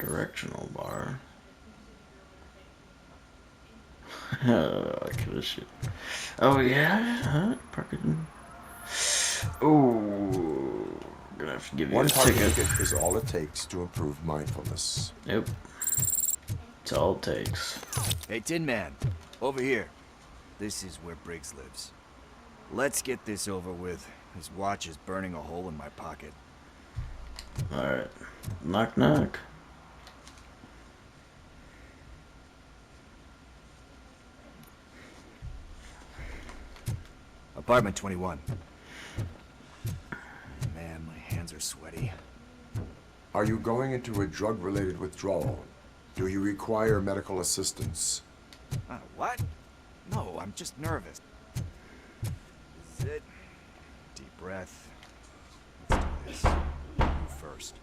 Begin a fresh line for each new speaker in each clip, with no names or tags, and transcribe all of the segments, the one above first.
Directional bar. I could have shit. Oh yeah, huh? Parking. Oh, gonna have to give you
One
a
parking
ticket.
ticket is all it takes to improve mindfulness.
Yep, it's all it takes.
Hey, Tin Man, over here. This is where Briggs lives. Let's get this over with. His watch is burning a hole in my pocket.
All right, knock knock.
Apartment 21. Man, my hands are sweaty.
Are you going into a drug-related withdrawal? Do you require medical assistance?
What? No, I'm just nervous. This is it. Deep breath. Let's do this. You first.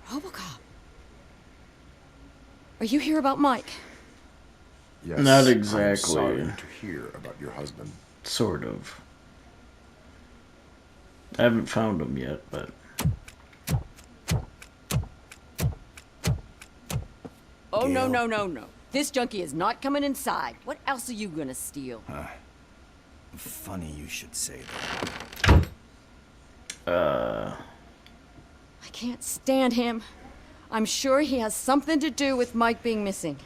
RoboCop. Are you here about Mike?
Yes.
Not
I'm
exactly.
sorry to hear about your husband.
Sort of. I haven't found him yet, but.
Oh, no, no, no, no. This junkie is not coming inside. What else are you gonna steal?
Funny you should say that.
I can't stand him. I'm sure he has something to do with Mike being missing.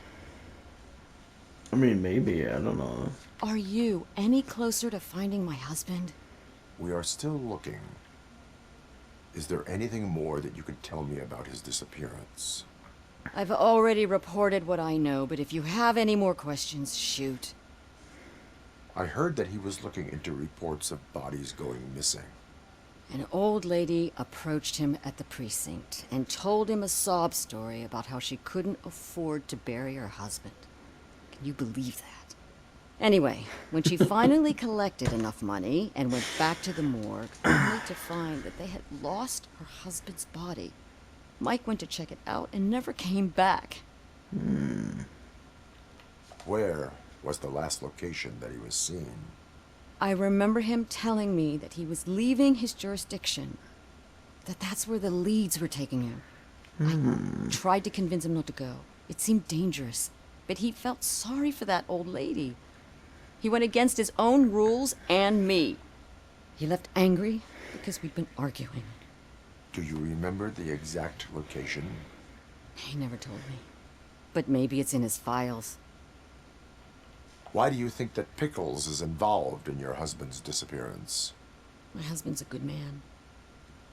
I mean, maybe, I don't know.
Are you any closer to finding my husband?
We are still looking. Is there anything more that you could tell me about his disappearance?
I've already reported what I know, but if you have any more questions, shoot.
I heard that he was looking into reports of bodies going missing.
An old lady approached him at the precinct and told him a sob story about how she couldn't afford to bury her husband. Can you believe that? Anyway, when she finally collected enough money and went back to the morgue, only to find that they had lost her husband's body, Mike went to check it out and never came back.
Where was the last location that he was seen?
I remember him telling me that he was leaving his jurisdiction, that's where the leads were taking him. I tried to convince him not to go. It seemed dangerous, but he felt sorry for that old lady. He went against his own rules and me. He left angry because we'd been arguing.
Do you remember the exact location?
He never told me. But maybe it's in his files.
Why do you think that Pickles is involved in your husband's disappearance?
My husband's a good man.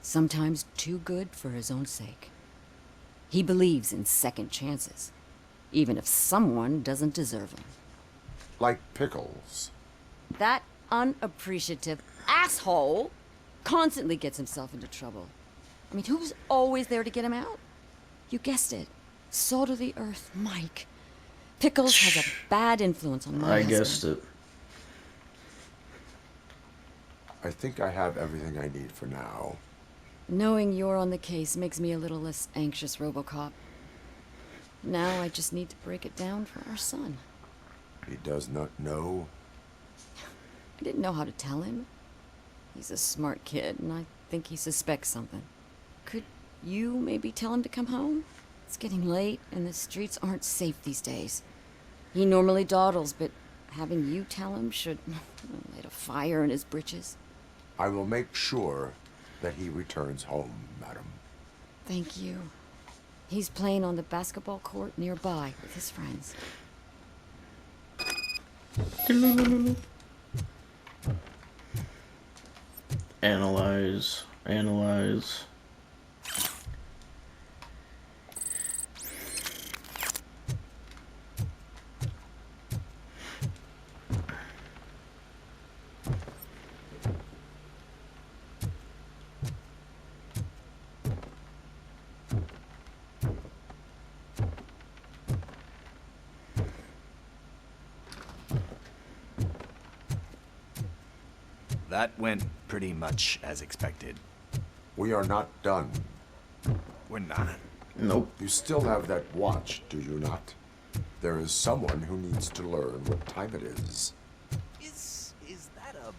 Sometimes too good for his own sake. He believes in second chances, even if someone doesn't deserve them.
Like Pickles.
That unappreciative asshole constantly gets himself into trouble. I mean, who's always there to get him out? You guessed it. Salt of the earth, Mike. Pickles has a bad influence on my husband.
I guessed it.
I think I have everything I need for now.
Knowing you're on the case makes me a little less anxious, RoboCop. Now I just need to break it down for our son.
He does not know.
I didn't know how to tell him. He's a smart kid, and I think he suspects something. Could you maybe tell him to come home? It's getting late, and the streets aren't safe these days. He normally dawdles, but having you tell him should light a fire in his britches.
I will make sure that he returns home, madam.
Thank you. He's playing on the basketball court nearby with his friends.
Analyze, analyze.
That went pretty much as expected.
We are not done.
We're not.
Nope.
You still have that watch, do you not? There is someone who needs to learn what time it is.
Is that a movie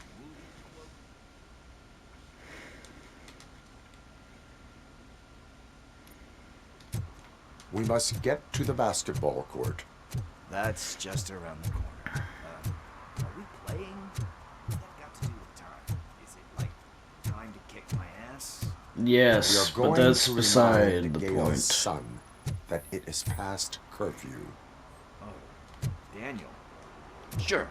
We must get to the basketball court.
That's just around the corner. Are we playing? What's that got to do with time? Is it like time to kick my ass?
Yes,
We are
but
going
that's
to
beside
remind
the
Gale's
point.
son that it is past curfew.
Oh, Daniel. Sure.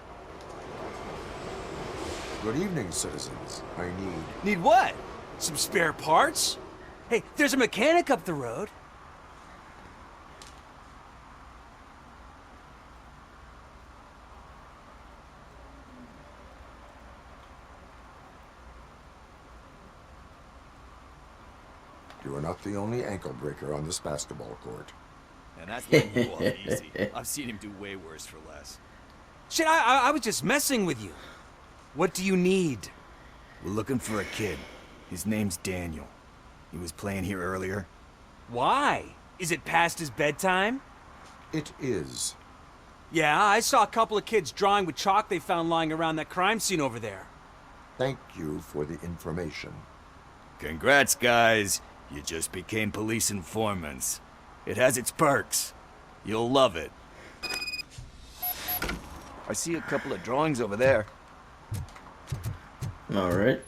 Good evening, citizens. I need...
Need what? Some spare parts? Hey, there's a mechanic up the road.
You are not the only ankle breaker on this basketball court.
And that's letting you off easy. I've seen him do way worse for less.
Shit, I was just messing with you. What do you need?
We're looking for a kid. His name's Daniel. He was playing here earlier.
Why? Is it past his bedtime?
It is.
Yeah, I saw a couple of kids drawing with chalk they found lying around that crime scene over there.
Thank you for the information.
Congrats, guys. You just became police informants. It has its perks. You'll love it. I see a couple of drawings over there.
Alright.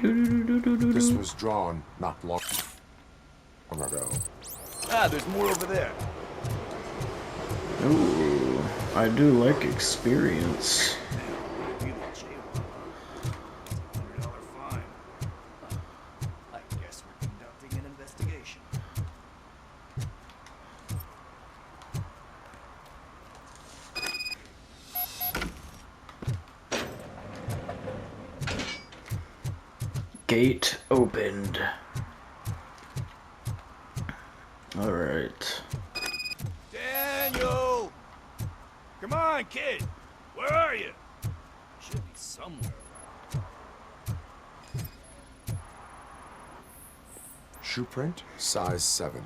This was drawn not long ago.
Ah, there's more over there.
Ooh, I do like experience.
$100 fine. I guess we're conducting an investigation.
Gate opened. Alright.
Daniel! Come on, kid! Where are you? Should be somewhere around.
Shoe print, size 7.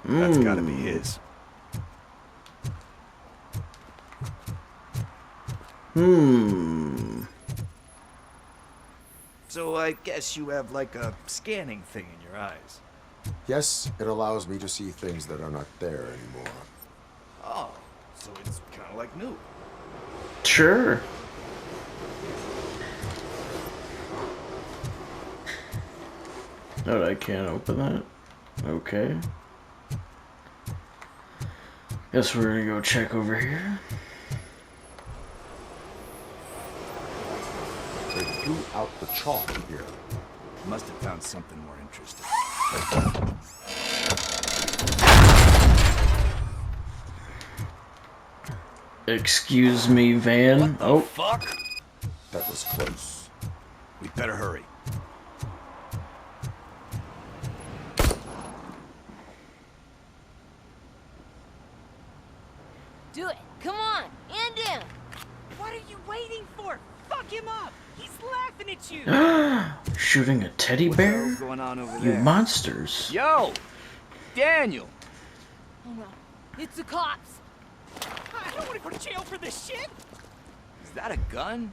That's gotta be his. So I guess you have like a scanning thing in your eyes.
Yes, it allows me to see things that are not there anymore.
Oh, so it's kind of like new.
Sure. Oh, I can't open that? Okay. Guess we're gonna go check over here.
They threw out the chalk here.
Must have found something more interesting.
Excuse me, van. Oh,
Fuck!
That was close.
We better hurry.
Do it. Come on. And down.
What are you waiting for? Fuck him up. He's laughing at you.
shooting a teddy
What the
bear?
hell's going on over
You
there?
monsters.
Yo! Daniel!
Oh no. It's the cops.
I don't want to go to jail for this shit.
Is that a gun?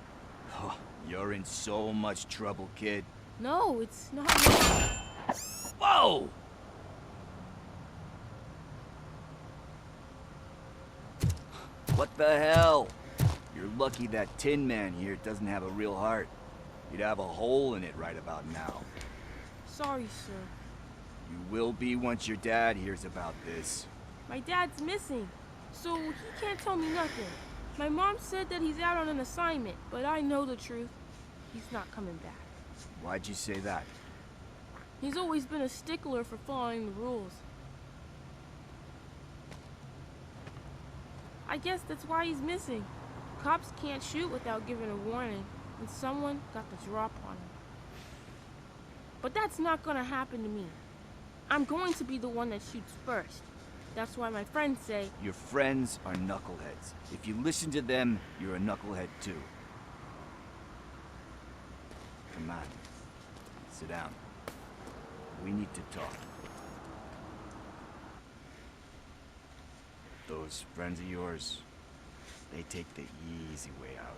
Oh, you're in so much trouble, kid.
No, it's not.
Whoa! What the hell? You're lucky that Tin Man here doesn't have a real heart. You'd have a hole in it right about now.
Sorry, sir.
You will be once your dad hears about this.
My dad's missing, so he can't tell me nothing. My mom said that he's out on an assignment, but I know the truth. He's not coming back.
Why'd you say that?
He's always been a stickler for following the rules. I guess that's why he's missing. Cops can't shoot without giving a warning, and someone got the drop on him. But that's not gonna happen to me. I'm going to be the one that shoots first. That's why my friends say,
Your friends are knuckleheads. If you listen to them, you're a knucklehead too. Come on. Sit down. We need to talk. Those friends of yours, they take the easy way out.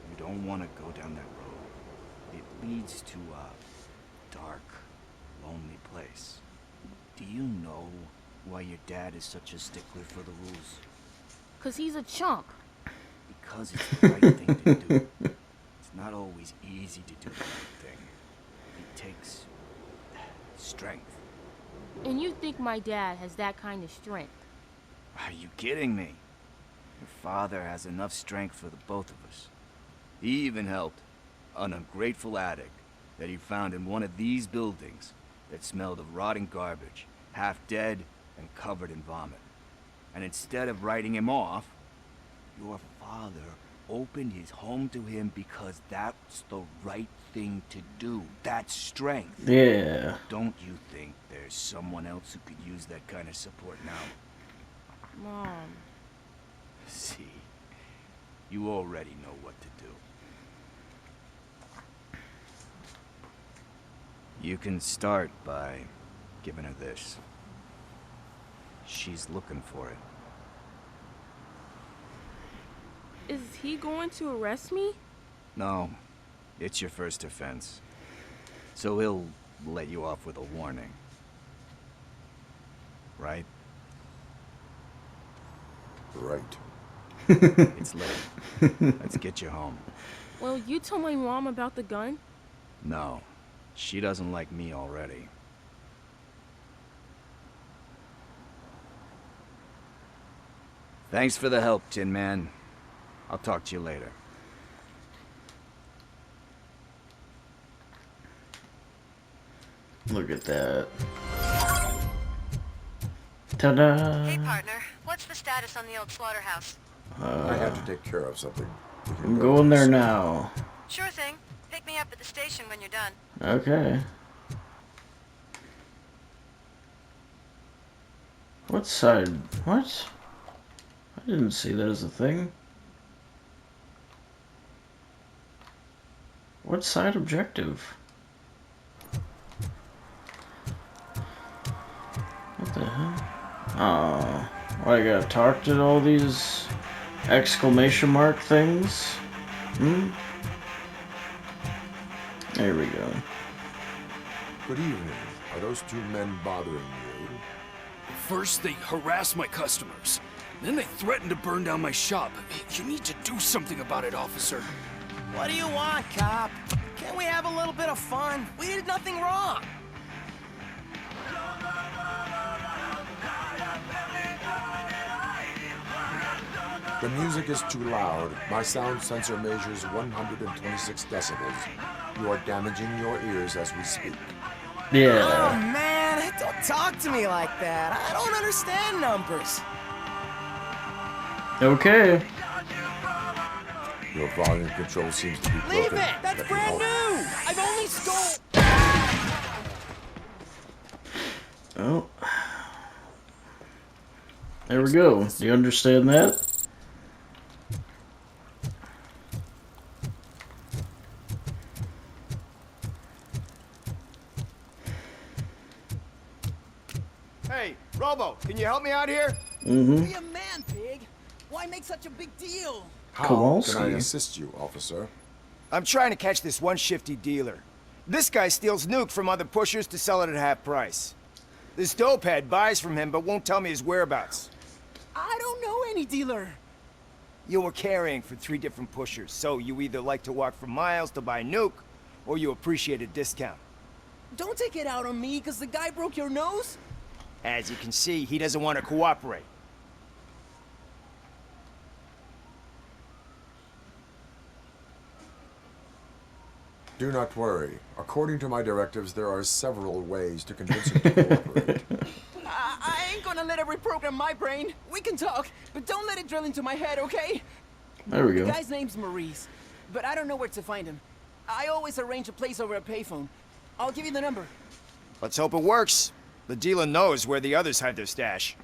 You don't want to go down that road. It leads to a dark, lonely place. Do you know why your dad is such a stickler for the rules?
'Cause he's a chump.
Because it's the right thing to do. It's not always easy to do the right thing. It takes strength.
And you think my dad has that kind of strength?
Are you kidding me? Your father has enough strength for the both of us. He even helped an ungrateful addict that he found in one of these buildings that smelled of rotting garbage, half dead and covered in vomit. And instead of writing him off, your father opened his home to him because that's the right thing to do. That's strength.
Yeah.
Don't you think there's someone else who could use that kind of support now?
Mom.
See, you already know what to do. You can start by giving her this. She's looking for it.
Is he going to arrest me?
No, it's your first offense. So he'll let you off with a warning. Right?
Right.
It's late. Let's get you home.
Well, you told my mom about the gun?
No, she doesn't like me already. Thanks for the help, Tin Man. I'll talk to you later.
Look at that. Ta-da!
Hey, partner. What's the status on the old slaughterhouse?
I have to take care of something. We can
I'm
go
going there
soon.
now.
Sure thing. Pick me up at the station when you're done.
Okay. What side? What? I didn't see that as a thing. What side objective? What the hell? Oh, I gotta talk to all these exclamation mark things? Hmm? There we go.
Good evening. Are those two men bothering you?
First, they harass my customers. Then they threaten to burn down my shop. You need to do something about it, officer.
What do you want, cop? Can't we have a little bit of fun? We did nothing wrong.
The music is too loud. My sound sensor measures 126 decibels. You are damaging your ears as we speak.
Oh,
Yeah.
man, don't talk to me like that. I don't understand numbers.
Okay.
Your volume control seems to be broken.
Leave it! That's
Let me
brand
help.
new! I've only stole...
Oh. There we go. Do you understand that?
Hey, Robo, can you help me out here?
Mm-hmm.
Be a man, pig. Why make such a big deal?
How
Kowalski.
can I assist you, officer?
I'm trying to catch this one shifty dealer. This guy steals nuke from other pushers to sell it at half price. This dopehead buys from him but won't tell me his whereabouts.
I don't know any dealer.
You were carrying for 3 different pushers, so you either like to walk for miles to buy nuke, or you appreciate a discount.
Don't take it out on me, because the guy broke your nose?
As you can see, he doesn't want to cooperate.
Do not worry. According to my directives, there are several ways to convince him to cooperate.
I ain't gonna let it reprogram my brain. We can talk, but don't let it drill into my head, okay?
There we
The
go.
guy's name's Maurice, but I don't know where to find him. I always arrange a place over a payphone. I'll give you the number.
Let's hope it works. The dealer knows where the others hide their stash.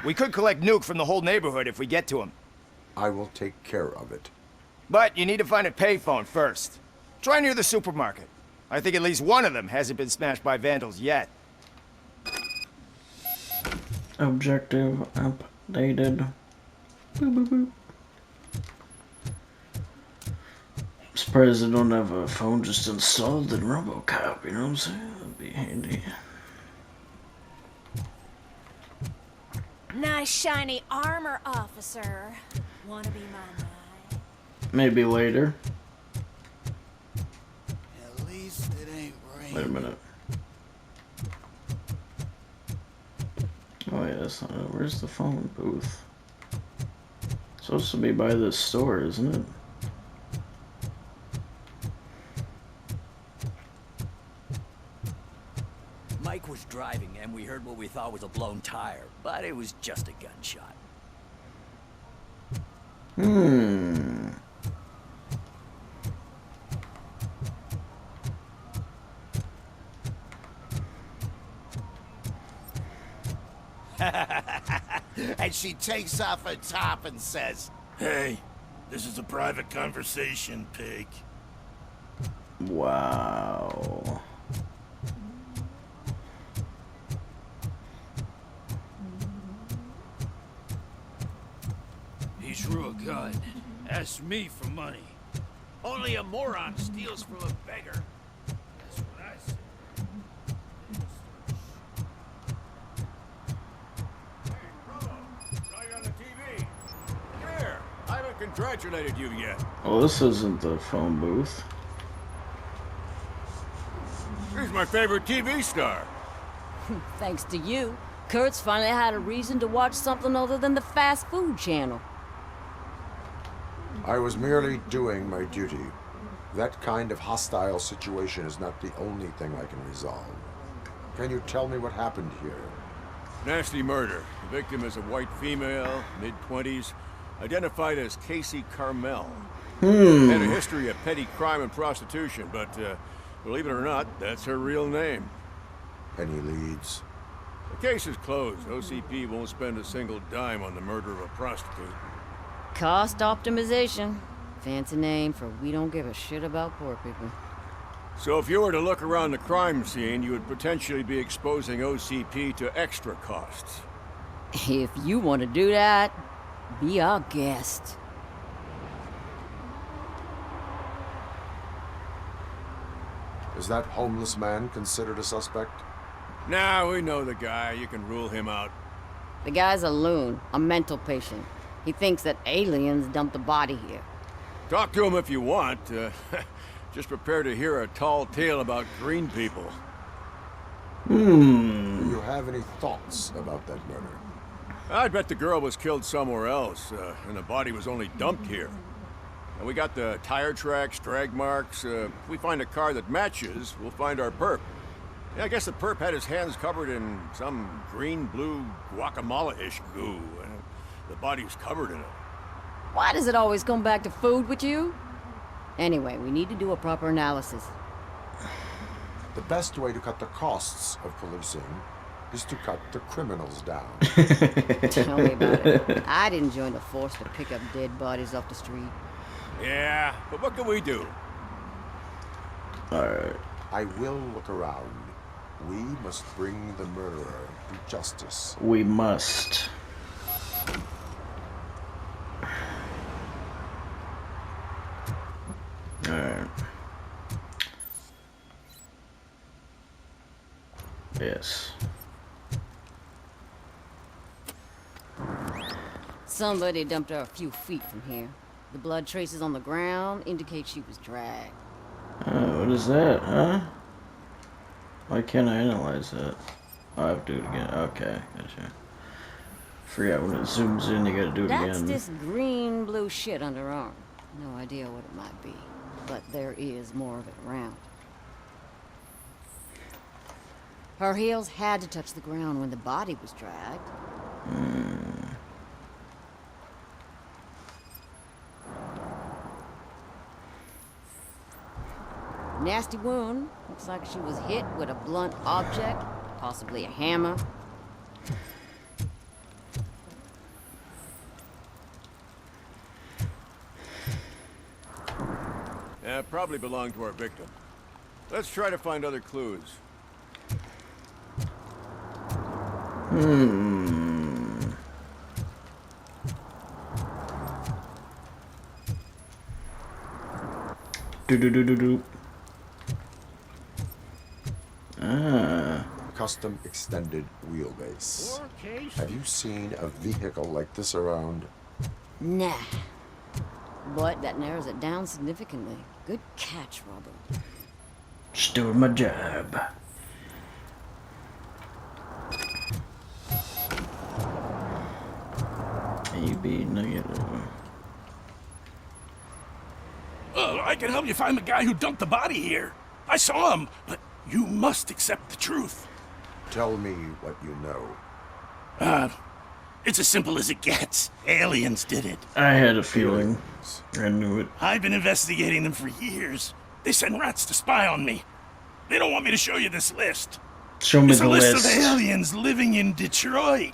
We could collect nuke from the whole neighborhood if we get to him.
I will take care of it.
But you need to find a payphone first. Try near the supermarket. I think at least one of them hasn't been smashed by vandals yet.
Objective updated. Boop, boop, boop. Surprised I don't have a phone just installed in RoboCop, you know what I'm saying? That'd be handy.
Nice shiny armor, officer. Wanna be my knight?
Maybe later.
At least it ain't raining.
Wait a minute. Oh yeah, that's not it. Where's the phone booth? It's supposed to be by this store, isn't it?
Mike was driving and we heard what we thought was a blown tire, but it was just a gunshot.
And she takes off her top and says,
Hey, this is a private conversation, pig.
Wow.
He's real good. Ask me for money.
only a moron steals from a beggar. That's what I say.
I haven't congratulated you yet.
Well, this isn't the phone booth.
He's my favorite TV star.
Thanks to you, Kurt's finally had a reason to watch something other than the fast food channel.
I was merely doing my duty. That kind of hostile situation is not the only thing I can resolve. Can you tell me what happened here?
Nasty murder. The victim is a white female, mid-20s, identified as Casey Carmel. Had a history of petty crime and prostitution, but believe it or not, that's her real name.
Any leads?
The case is closed. OCP won't spend a single dime on the murder of a prostitute.
Cost optimization. Fancy name for we don't give a shit about poor people.
So if you were to look around the crime scene, you would potentially be exposing OCP to extra costs.
If you want to do that, be our guest.
Is that homeless man considered a suspect?
Nah, we know the guy. You can rule him out.
The guy's a loon, a mental patient. He thinks that aliens dumped a body here.
Talk to him if you want. Just prepare to hear a tall tale about green people.
Do you have any thoughts about that murder?
I bet the girl was killed somewhere else, and the body was only dumped here. And we got the tire tracks, drag marks. If we find a car that matches, we'll find our perp. Yeah, I guess the perp had his hands covered in some green-blue guacamole-ish goo. The body was covered in it.
Why does it always come back to food with you? Anyway, we need to do a proper analysis.
The best way to cut the costs of policing is to cut the criminals down.
Tell me about it. I didn't join the force to pick up dead bodies off the street.
Yeah, but what can we do?
Alright.
I will look around. We must bring the murderer to justice.
We must. Alright. Yes.
Somebody dumped her a few feet from here. The blood traces on the ground indicate she was dragged.
What is that, huh? Why can't I analyze that? Oh, I have to do it again. Okay, gotcha. Forgot when it zooms in, you gotta do it
That's
again.
this green-blue shit under her arm. No idea what it might be, but there is more of it around. Her heels had to touch the ground when the body was dragged. Nasty wound. Looks like she was hit with a blunt object, possibly a hammer.
Yeah, probably belonged to our victim. Let's try to find other clues.
Do do do do do. Ah.
custom extended wheelbase.
Okay,
Have you seen a vehicle like this around?
Nah. But that narrows it down significantly. Good catch, Robo.
Just doing my job. AB negative.
I can help you find the guy who dumped the body here. I saw him, but you must accept the truth.
Tell me what you know.
It's as simple as it gets. Aliens did it.
I had a feeling. I knew it.
I've been investigating them for years. They send rats to spy on me. They don't want me to show you this list.
Show me
It's
the
a list
list.
of aliens living in Detroit.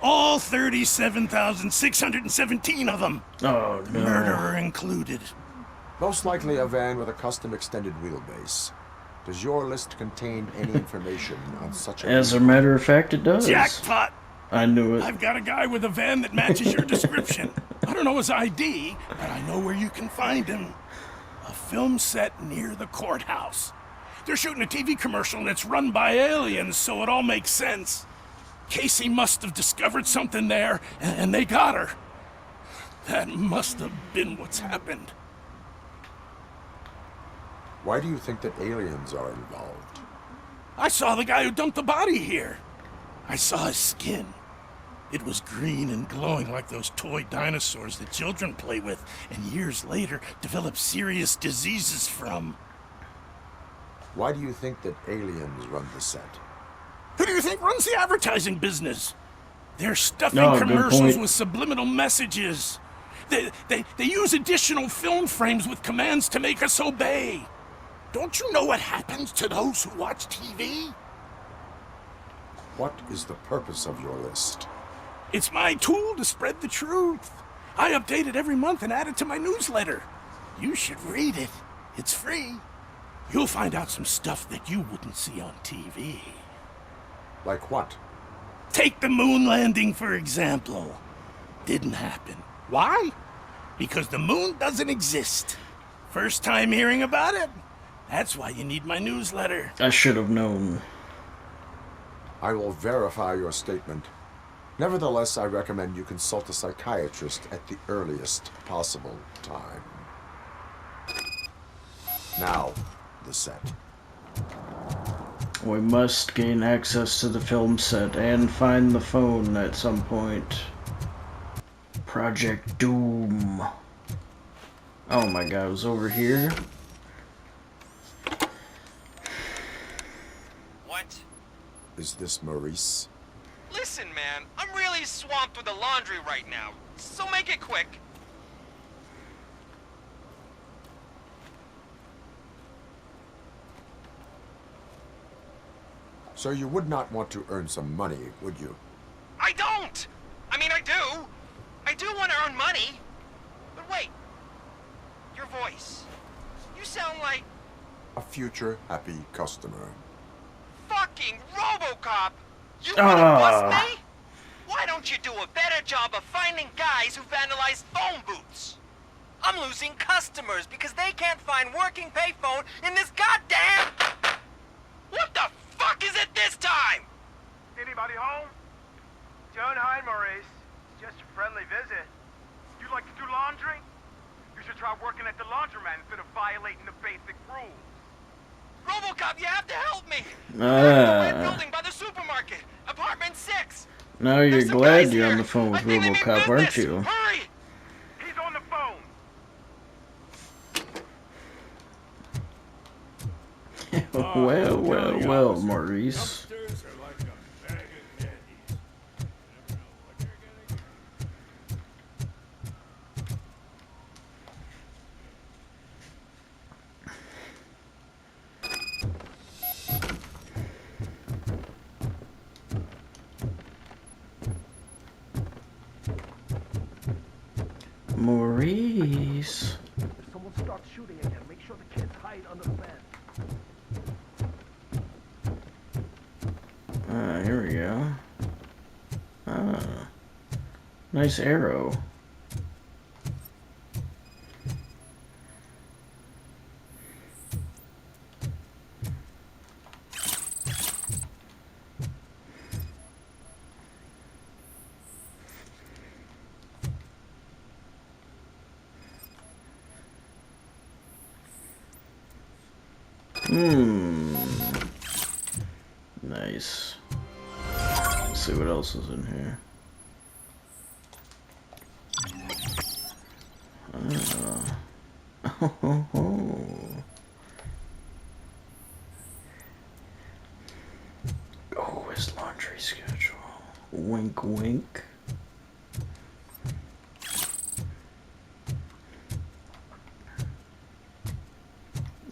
All 37,617 of them.
Oh, no.
Murderer included.
Most likely a van with a custom extended wheelbase. Does your list contain any information on such a...
As a matter of fact, it does.
Jackpot!
I knew it.
I've got a guy with a van that matches your description. I don't know his ID, but I know where you can find him. A film set near the courthouse. They're shooting a TV commercial and it's run by aliens, so it all makes sense. Casey must have discovered something there, and they got her. That must have been what's happened.
Why do you think that aliens are involved?
I saw the guy who dumped the body here. I saw his skin. It was green and glowing like those toy dinosaurs that children play with, and years later develop serious diseases from.
Why do you think that aliens run the set?
Who do you think runs the advertising business? They're stuffing
No, good
commercials
point.
with subliminal messages. They use additional film frames with commands to make us obey. Don't you know what happens to those who watch TV?
What is the purpose of your list?
It's my tool to spread the truth. I update it every month and add it to my newsletter. You should read it. It's free. You'll find out some stuff that you wouldn't see on TV.
Like what?
Take the moon landing, for example. Didn't happen. Why? Because the moon doesn't exist. First time hearing about it? That's why you need my newsletter.
I should have known.
I will verify your statement. Nevertheless, I recommend you consult a psychiatrist at the earliest possible time. Now, the set.
We must gain access to the film set and find the phone at some point. Project Doom. Oh my god, it was over here?
What?
Is this Maurice?
Listen, man, I'm really swamped with the laundry right now, so make it quick.
So you would not want to earn some money, would you?
I don't! I mean, I do. I do want to earn money. But wait. Your voice. You sound like...
A future happy customer.
fucking RoboCop! You wanna bust me? Why don't you do a better job of finding guys who vandalize phone booths? I'm losing customers because they can't find working payphone in this goddamn... What the fuck is it this time?
Anybody home? Don't hide, Maurice. It's just a friendly visit. You like to do laundry? You should try working at the laundromat instead of violating the basic rules.
RoboCop, you have to help me! I'm in the red building by the supermarket, apartment 6.
Now you're glad you're on the phone with RoboCop, aren't you?
Hurry!
He's on the phone.
Well, well, well, Maurice. Maurice.
Someone starts shooting again. Make sure the kids hide under the bed.
Here we go. Nice arrow. Nice. Let's see what else is in here. Oh, his laundry schedule. Wink, wink.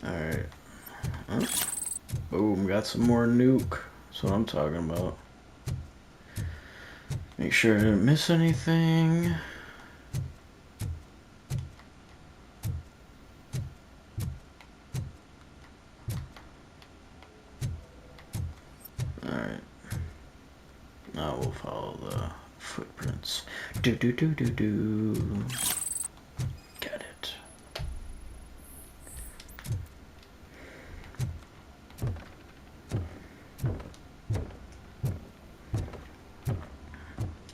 Alright. Huh? Boom, got some more nuke. That's what I'm talking about. Make sure I didn't miss anything. Alright. Now we'll follow the footprints. Do do do do do. Got it.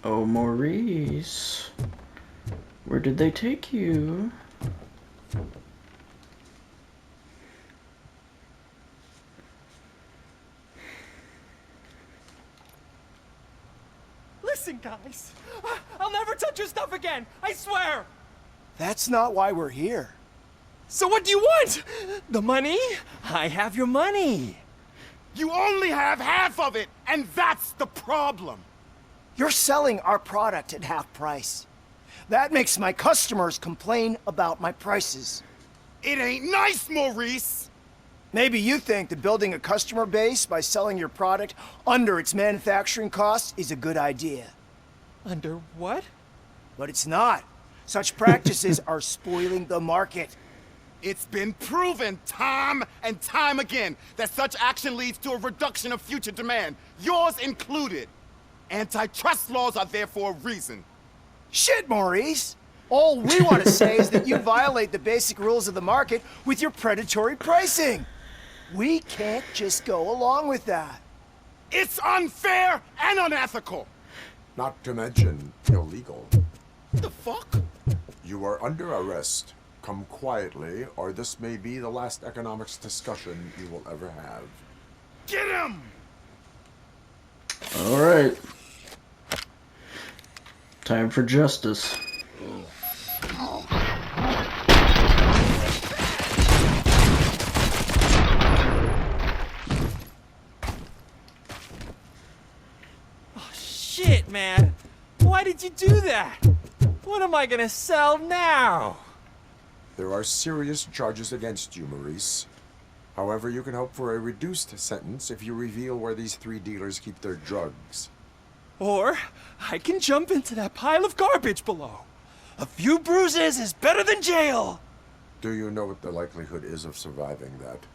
Oh, Maurice. Where did they take you?
Listen, guys. I'll never touch your stuff again. I swear.
That's not why we're here.
So what do you want? The money? I have your money.
You only have half of it, and that's the problem.
You're selling our product at half price. That makes my customers complain about my prices.
It ain't nice, Maurice.
Maybe you think that building a customer base by selling your product under its manufacturing costs is a good idea.
Under what?
But it's not. Such practices are spoiling the market.
It's been proven time and time again that such action leads to a reduction of future demand, yours included. Antitrust laws are there for a reason.
Shit, Maurice! All we want to say is that you violate the basic rules of the market with your predatory pricing. We can't just go along with that.
It's unfair and unethical.
Not to mention illegal.
The fuck?
You are under arrest. Come quietly, or this may be the last economics discussion you will ever have.
Get him!
All right. Time for justice.
Oh, shit, man. Why did you do that? What am I gonna sell now?
There are serious charges against you, Maurice. However, you can hope for a reduced sentence if you reveal where these 3 dealers keep their drugs.
Or I can jump into that pile of garbage below. A few bruises is better than jail.
Do you know what the likelihood is of surviving that?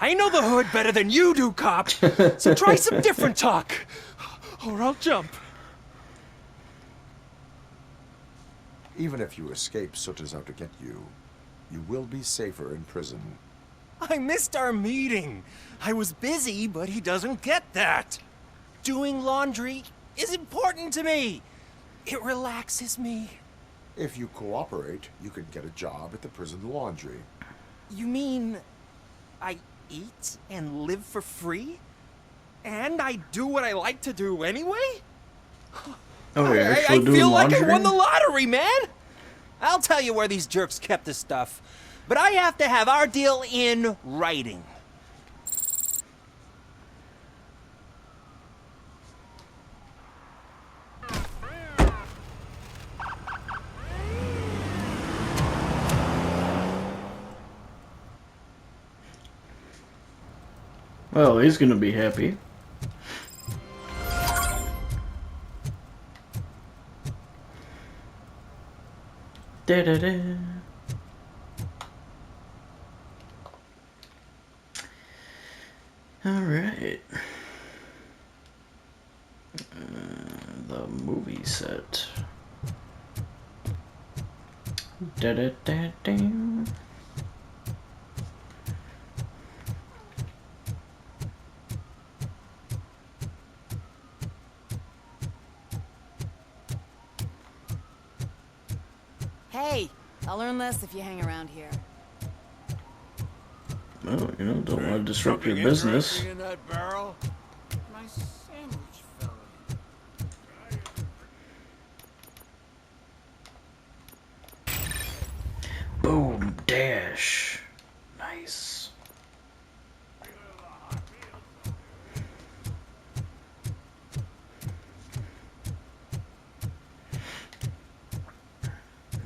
I know the hood better than you do, cop. So try some different talk, or I'll jump.
Even if you escape Soot is out to get you, you will be safer in prison.
I missed our meeting. I was busy, but he doesn't get that. Doing laundry is important to me. It relaxes me.
If you cooperate, you can get a job at the prison laundry.
You mean I eat and live for free? And I do what I like to do anyway?
Oh, you're
I
actually doing
feel
laundry?
like I won the lottery, man! I'll tell you where these jerks kept the stuff, but I have to have our deal in writing.
Well, he's gonna be happy. Da-da-da. All right. The movie set. Da-da-da-da.
Hey, I'll learn less if you hang around here.
Well, you know, don't want to disrupt your
Something
business.
interesting in that barrel?
My sandwich fell in.
Boom, dash. Nice.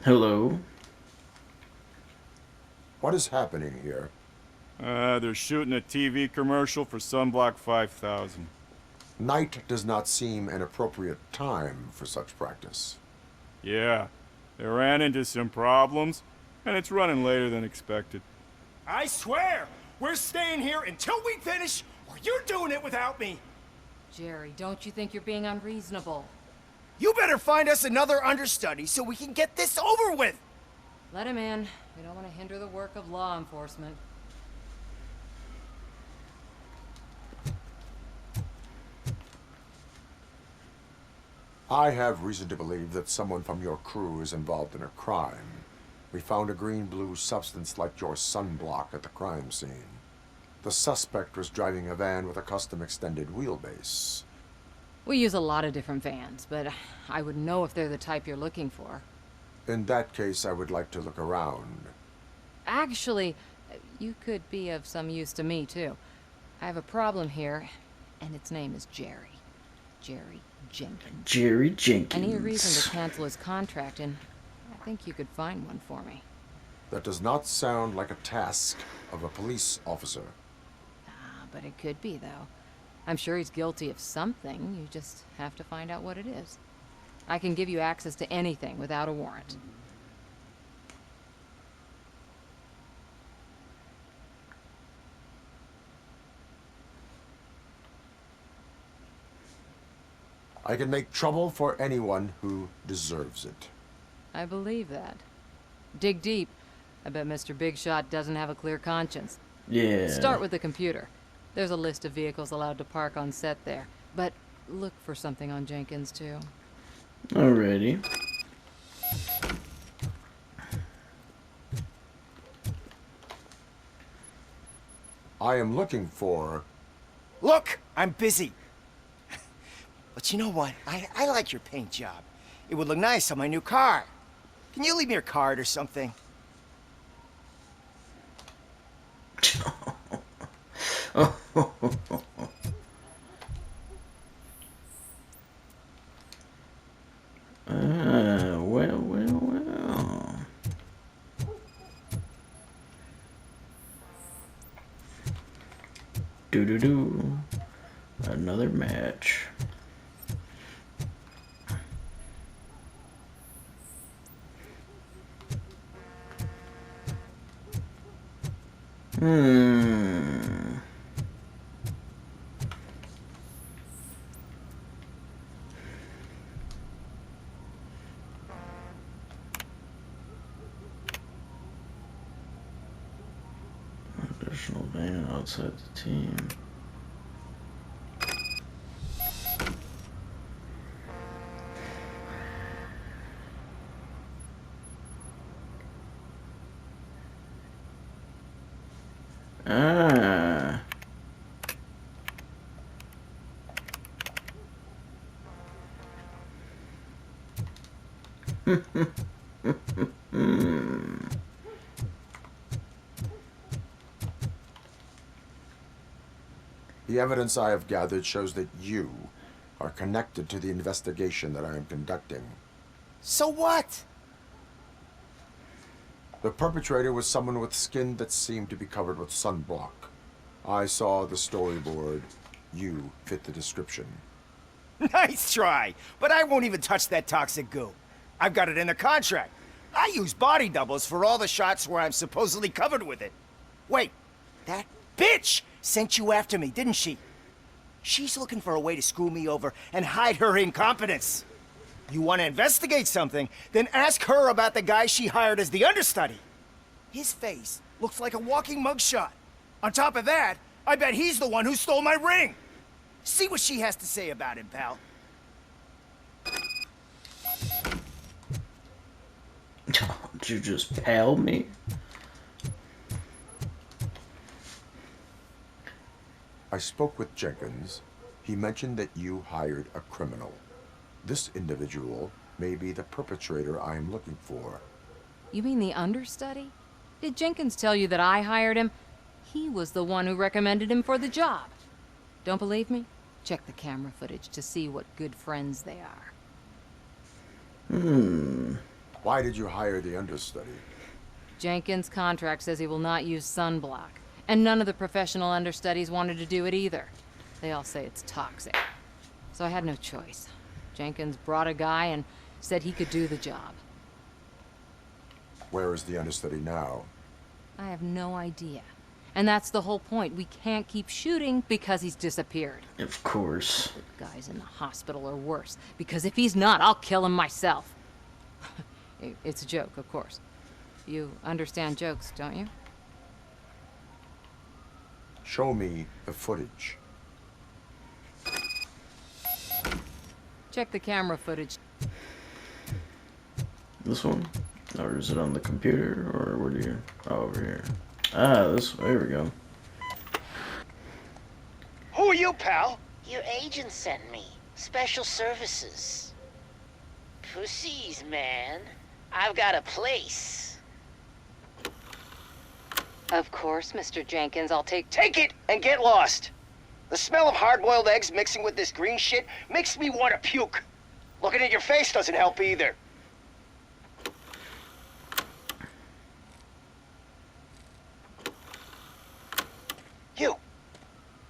Hello.
What is happening here?
They're shooting a TV commercial for Sunblock 5000.
Night does not seem an appropriate time for such practice.
Yeah, they ran into some problems, and it's running later than expected.
I swear, we're staying here until we finish, or you're doing it without me.
Jerry, don't you think you're being unreasonable?
You better find us another understudy so we can get this over with.
Let him in. We don't want to hinder the work of law enforcement.
I have reason to believe that someone from your crew is involved in a crime. We found a green-blue substance like your sunblock at the crime scene. The suspect was driving a van with a custom extended wheelbase.
We use a lot of different vans, but I wouldn't know if they're the type you're looking for.
In that case, I would like to look around.
Actually, you could be of some use to me, too. I have a problem here, and its name is Jerry. Jerry Jenkins.
Jerry Jenkins.
I need a reason to cancel his contract, and I think you could find one for me.
That does not sound like a task of a police officer.
But it could be, though. I'm sure he's guilty of something. You just have to find out what it is. I can give you access to anything without a warrant.
I can make trouble for anyone who deserves it.
I believe that. Dig deep. I bet Mr. Big Shot doesn't have a clear conscience.
Yeah.
Start with the computer. There's a list of vehicles allowed to park on set there. But look for something on Jenkins, too.
Alrighty.
I am looking for...
Look, I'm busy. But you know what? I like your paint job. It would look nice on my new car. Can you leave me your card or something?
Well. Do. Another match. Additional van outside the team.
The evidence I have gathered shows that you are connected to the investigation that I am conducting.
So what?
The perpetrator was someone with skin that seemed to be covered with sunblock. I saw the storyboard. You fit the description.
Nice try, but I won't even touch that toxic goo. I've got it in the contract. I use body doubles for all the shots where I'm supposedly covered with it. Wait, that bitch sent you after me, didn't she? She's looking for a way to screw me over and hide her incompetence. You want to investigate something, then ask her about the guy she hired as the understudy. His face looks like a walking mugshot. On top of that, I bet he's the one who stole my ring. See what she has to say about him, pal.
Did you just pal me?
I spoke with Jenkins. He mentioned that you hired a criminal. This individual may be the perpetrator I am looking for.
You mean the understudy? Did Jenkins tell you that I hired him? He was the one who recommended him for the job. Don't believe me? Check the camera footage to see what good friends they are.
Why did you hire the understudy?
Jenkins' contract says he will not use sunblock, and none of the professional understudies wanted to do it either. They all say it's toxic. So I had no choice. Jenkins brought a guy and said he could do the job.
Where is the understudy now?
I have no idea. And that's the whole point. We can't keep shooting because he's disappeared.
Of course.
The guy's in the hospital or worse, because if he's not, I'll kill him myself. It's a joke, of course. You understand jokes, don't you?
Show me the footage.
Check the camera footage.
This one? Or is it on the computer? Or where do you... Oh, over here. Ah, this... There we go.
Who are you, pal?
Your agent sent me. Special services. Pussies, man. I've got a place.
Of course, Mr. Jenkins, I'll take...
Take it and get lost. The smell of hard-boiled eggs mixing with this green shit makes me want to puke. Looking at your face doesn't help either.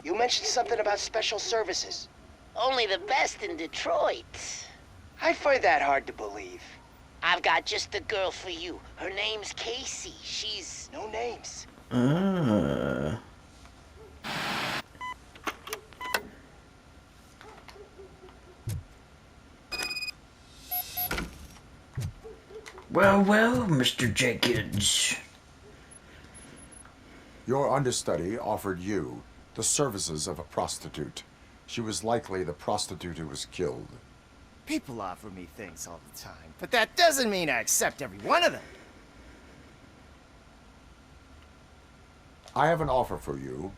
You mentioned something about special services.
Only the best in Detroit.
I find that hard to believe.
I've got just the girl for you. Her name's Casey. She's...
No names.
Well, Mr. Jenkins.
Your understudy offered you the services of a prostitute. She was likely the prostitute who was killed.
People offer me things all the time, but that doesn't mean I accept every one of them.
I have an offer for you.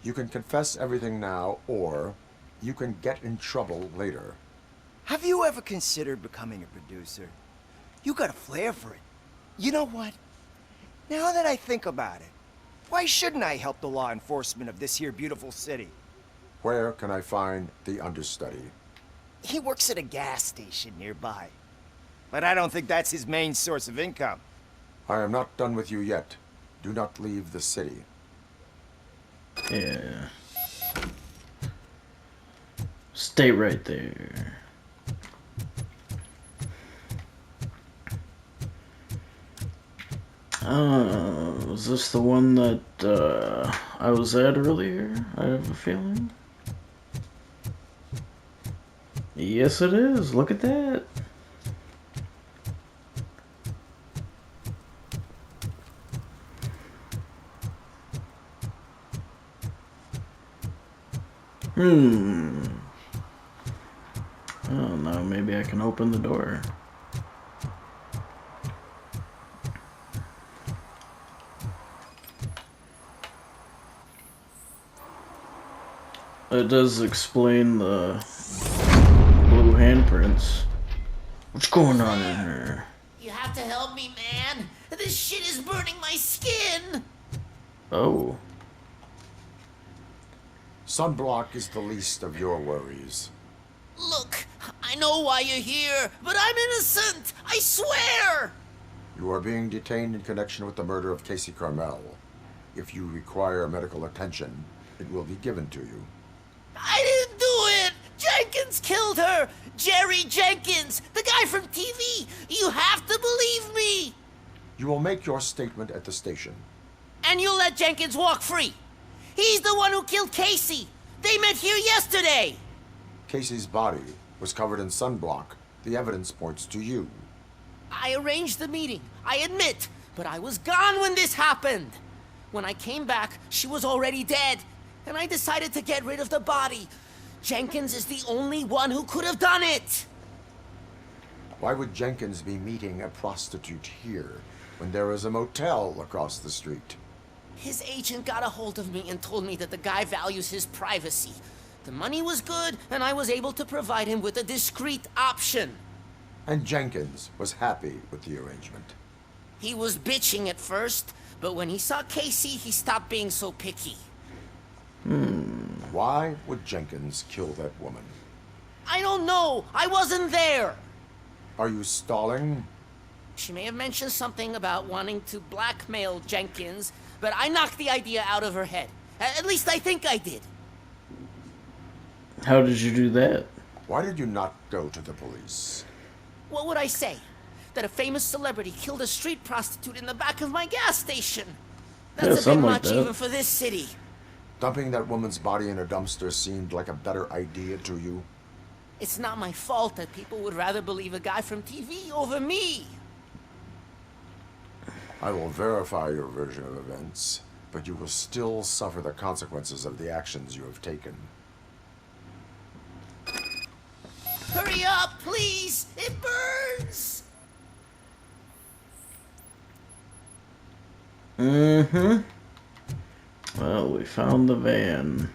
You can confess everything now, or you can get in trouble later.
Have you ever considered becoming a producer? You got a flair for it. You know what? Now that I think about it, why shouldn't I help the law enforcement of this here beautiful city?
Where can I find the understudy?
He works at a gas station nearby. But I don't think that's his main source of income.
I am not done with you yet. Do not leave the city.
Yeah. Stay right there. Was this the one that I was at earlier? I have a feeling. Yes, it is. Look at that. Oh no, maybe I can open the door. It does explain the blue handprints. What's going on in here?
You have to help me, man. This shit is burning my skin.
Oh.
Sunblock is the least of your worries.
Look, I know why you're here, but I'm innocent. I swear.
You are being detained in connection with the murder of Casey Carmel. If you require medical attention, it will be given to you.
I didn't do it! Jenkins killed her! Jerry Jenkins, the guy from TV! You have to believe me!
You will make your statement at the station.
And you'll let Jenkins walk free! He's the one who killed Casey! They met here yesterday!
Casey's body was covered in sunblock. The evidence points to you.
I arranged the meeting, I admit, but I was gone when this happened. When I came back, she was already dead, and I decided to get rid of the body. Jenkins is the only one who could have done it!
Why would Jenkins be meeting a prostitute here when there is a motel across the street?
His agent got a hold of me and told me that the guy values his privacy. The money was good, and I was able to provide him with a discreet option.
And Jenkins was happy with the arrangement.
He was bitching at first, but when he saw Casey, he stopped being so picky.
Why would Jenkins kill that woman?
I don't know. I wasn't there.
Are you stalling?
She may have mentioned something about wanting to blackmail Jenkins, but I knocked the idea out of her head. At least I think I did.
How did you do that?
Why did you not go to the police?
What would I say? That a famous celebrity killed a street prostitute in the back of my gas station? That's a bit much even for this city.
Dumping that woman's body in a dumpster seemed like a better idea to you?
It's not my fault that people would rather believe a guy from TV over me.
I will verify your version of events, but you will still suffer the consequences of the actions you have taken.
Hurry up, please! It burns!
Well, we found the van.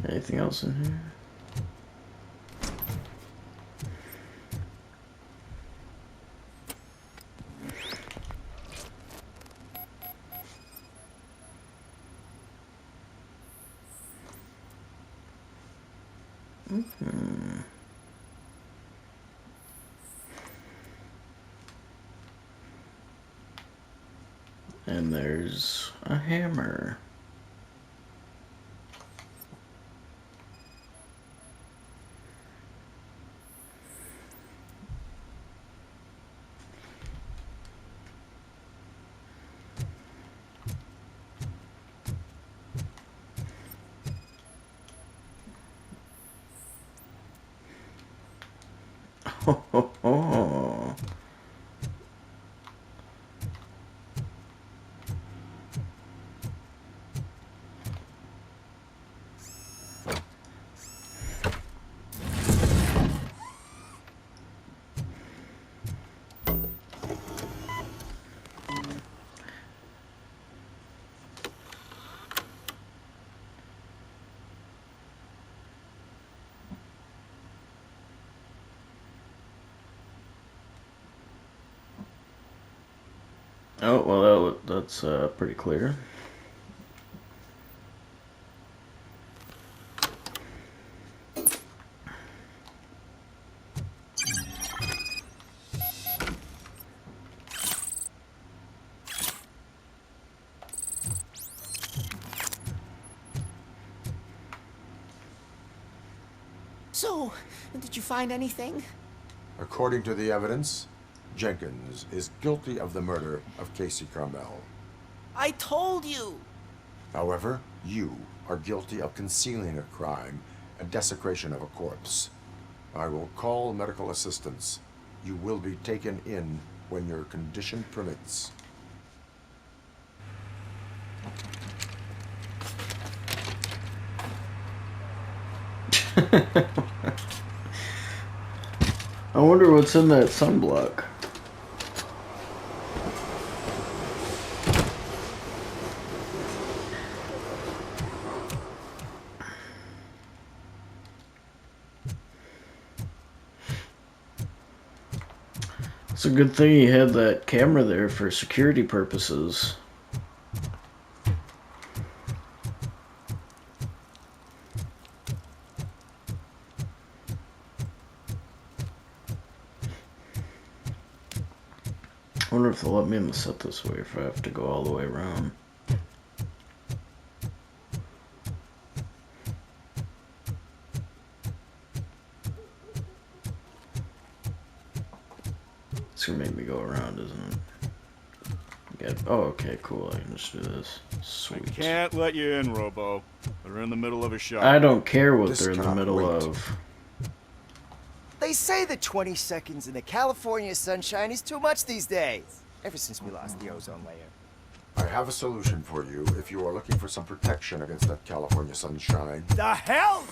Anything else in here? And there's a hammer. Oh. Oh, well, that's pretty clear.
So, did you find anything?
According to the evidence, Jenkins is guilty of the murder of Casey Carmel.
I told you!
However, you are guilty of concealing a crime and desecration of a corpse. I will call medical assistance. You will be taken in when your condition permits.
I wonder what's in that sunblock. It's a good thing he had that camera there for security purposes. I wonder if they'll let me in the set this way if I have to go all the way around. It's gonna make me go around, isn't it? Oh, okay, cool. I can just do this. Sweet.
I can't let you in, Robo. They're in the middle of a shot.
I don't care what they're in the middle of.
They say that 20 seconds in the California sunshine is too much these days. Ever since we lost the ozone layer.
I have a solution for you if you are looking for some protection against that California sunshine.
The hell?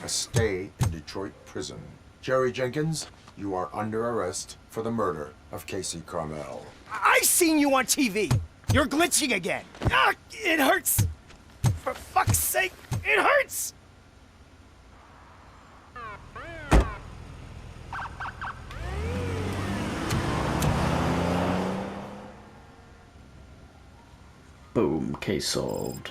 A stay in Detroit prison. Jerry Jenkins, You are under arrest for the murder of Casey Carmel.
I seen you on TV. You're glitching again. Ah, it hurts. For fuck's sake, it hurts.
Boom, case solved.